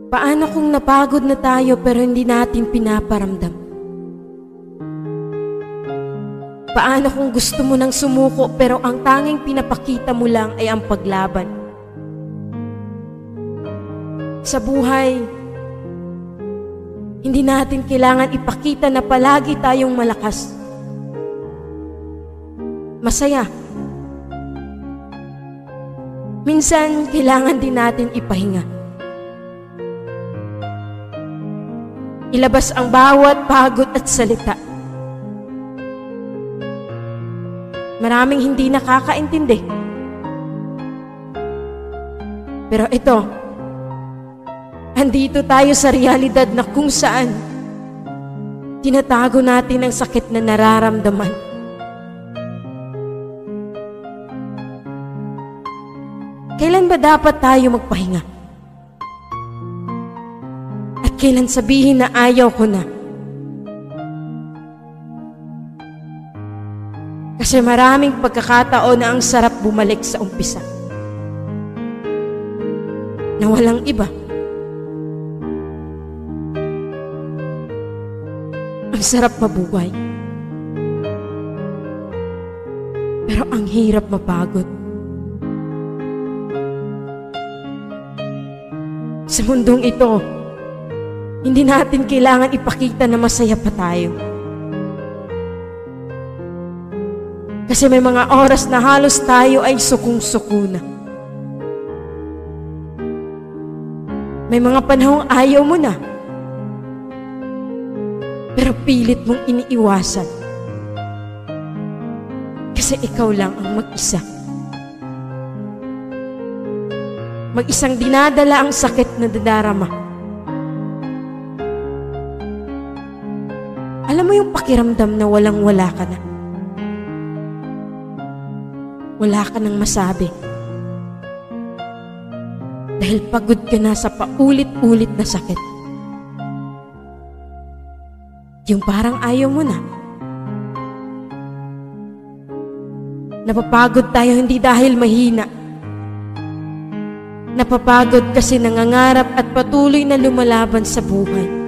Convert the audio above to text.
Paano kung napagod na tayo pero hindi natin pinaparamdam? Paano kung gusto mo nang sumuko pero ang tanging pinapakita mo lang ay ang paglaban? Sa buhay, hindi natin kailangan ipakita na palagi tayong malakas, masaya. Minsan, kailangan din natin ipahinga. Ilabas ang bawat pagod at salita. Maraming hindi nakakaintindi. Pero ito, andito tayo sa realidad na kung saan tinatago natin ang sakit na nararamdaman. Kailan ba dapat tayo magpahinga? At kailan sabihin na ayaw ko na? Kasi maraming pagkakataon na ang sarap bumalik sa umpisa. Na walang iba. Ang sarap mabuhay. Pero ang hirap mapagod. Sa mundong ito, hindi natin kailangan ipakita na masaya pa tayo. Kasi may mga oras na halos tayo ay sukong-suko na. May mga panahong ayaw mo na, pero pilit mong iniiwasan. Kasi ikaw lang ang mag-isa. Mag-isang dinadala ang sakit na dadarama. Alam mo yung pakiramdam na walang-wala ka na. Wala ka nang masabi. Dahil pagod ka na sa paulit-ulit na sakit. Yung parang ayaw mo na. Napapagod tayo hindi dahil mahina. Napapagod kasi nangangarap at patuloy na lumalaban sa buhay.